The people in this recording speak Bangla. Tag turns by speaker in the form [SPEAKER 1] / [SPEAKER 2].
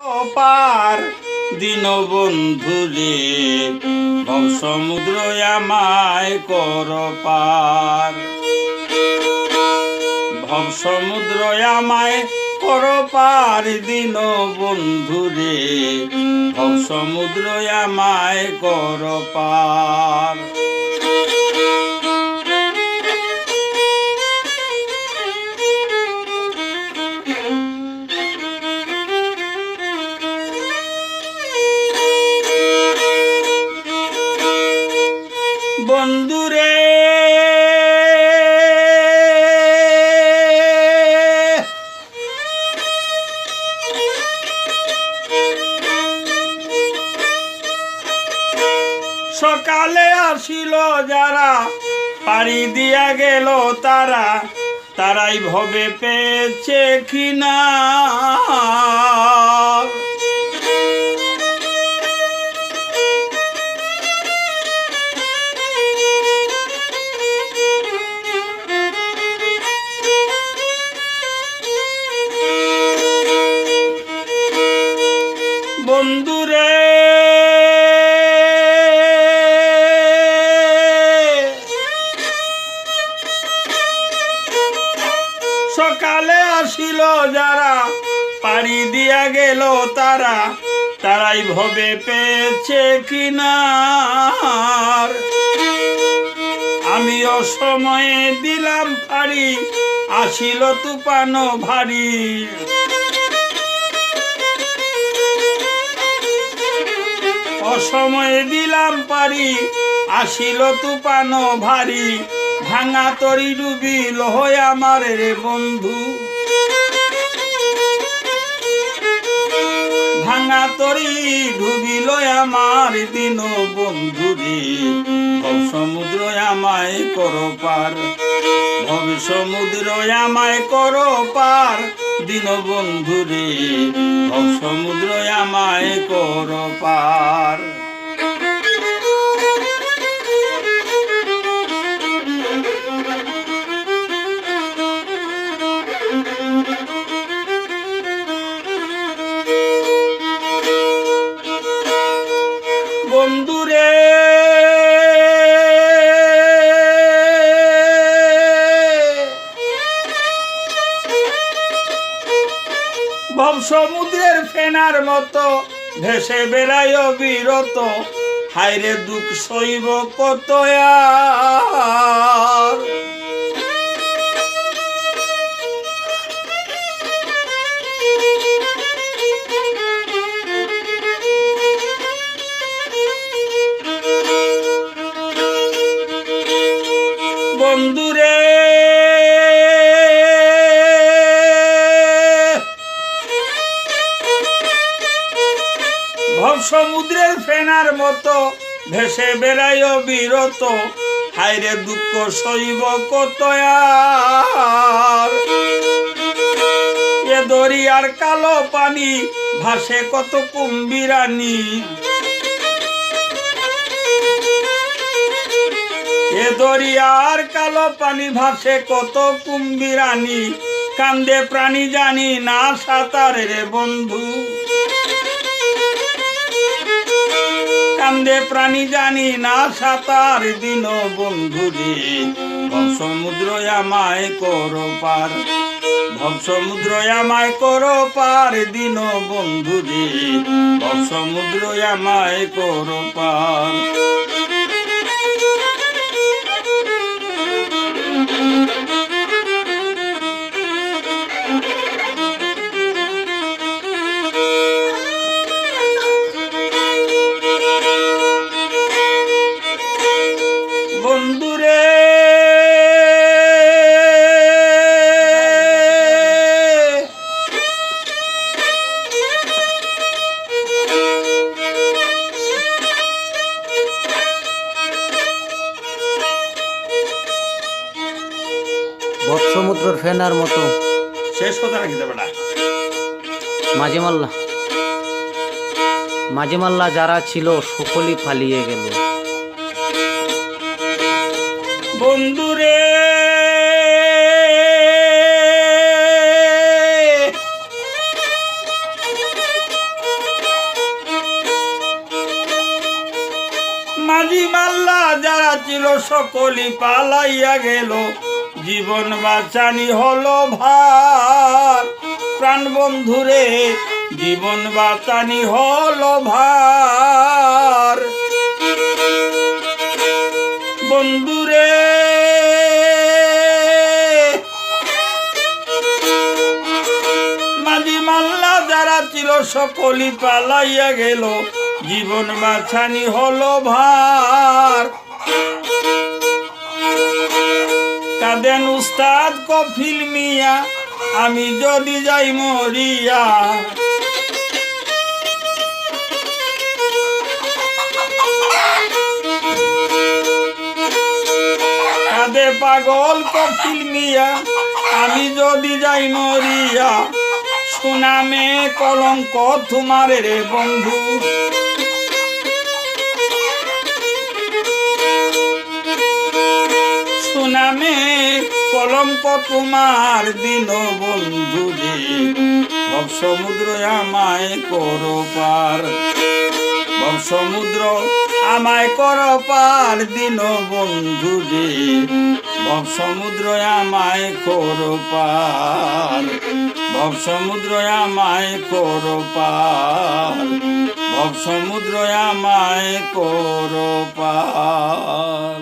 [SPEAKER 1] পার দীনবন্ধুরে ভব সমুদ্র আমায় কর পার। ভব সমুদ্র আমায় কর পার দীনবন্ধুরে ভব সমুদ্র আমায় কর পার। বন্ধুরে সকালে আসিল যারা পাড়ি দিয়া গেল তারা, তারাই ভবে পেয়েছে কিনা। বন্ধুরে সকালে আসিল যারা পাড়ি দিয়া গেল তারা, তারাই ভবে পেয়েছে কিনার। আমি অসময়ে দিলাম পাড়ি আসিল তুফান ভারী। অসময়ে দিলাম পারি আসিল তুফান ভারী। ভাঙা তরি ডুবিল হয় আমার রে বন্ধু। ভাঙা তরি ডুবিল আমার দিন বন্ধু রে ভব সমুদ্র আমায় কর পার। ভব সমুদ্র আমায় কর পার দিন বন্ধু রে ভব সমুদ্র আমায় কর পার। বন্ধুরে ভব সমুদ্রের ফেনার মতো ভেসে বেড়ায় অবিরত। হায়রে দুঃখ সইব কত আর। বন্ধুরে ভব সমুদ্রের ফেনার মতো ভেসে বেড়ায় বিরত। হায়রে দুঃখ সইব কত আর। এ দরিয়ার কালো পানি ভাসে কত কুম্ভীরানি। এ দরিয়ার কালো পানি ভাসে কত কুম্ভীরানি। কান্দে প্রাণী জানি না সাঁতার রে বন্ধু। কান্দে প্রাণী জানি না সাঁতার দিন বন্ধু রে ভব সমুদ্র আমায় কর পার। ভব সমুদ্র আমায় কর পার দিন বন্ধু রে ভব সমুদ্র আমায় কর পার। বন্ধুরে
[SPEAKER 2] ভব সমুদ্রের ফেনার মতো
[SPEAKER 1] শেষ কথা রাখি দেবে না।
[SPEAKER 2] মাঝে মাল্লা যারা ছিল সকলই পালিয়ে গেল।
[SPEAKER 1] বন্ধুরে মাঝি মাল্লা যারা ছিল সকলই পালাইয়া গেল, জীবন বাঁচানি হলো ভার। প্রাণ বন্ধুরে জীবন বাঁচানি হলো ভার। বন্ধুরে মাঝি মাল্লা যারা ছিল সকলই পালাইয়া গেল, জীবন বাঁচানি হলো ভার। কাঁদেন উস্তাদ কফিল মিয়া, আমি যদি যাই মরিয়া। কাঁদে পাগল কফিল মিয়া, আমি যদি যাই মরিয়া। সুনামে কলঙ্ক তোমার রে বন্ধু, সুনামে কলঙ্ক তোমার দিন বন্ধু রে। ভব সমুদ্র আমায় করো পার, ভব সমুদ্র আমায় করো পার দিন বন্ধু রে। ভব সমুদ্র আমায় করো পার, ভব সমুদ্র আমায় করো পার, ভব সমুদ্র আমায় করো পার।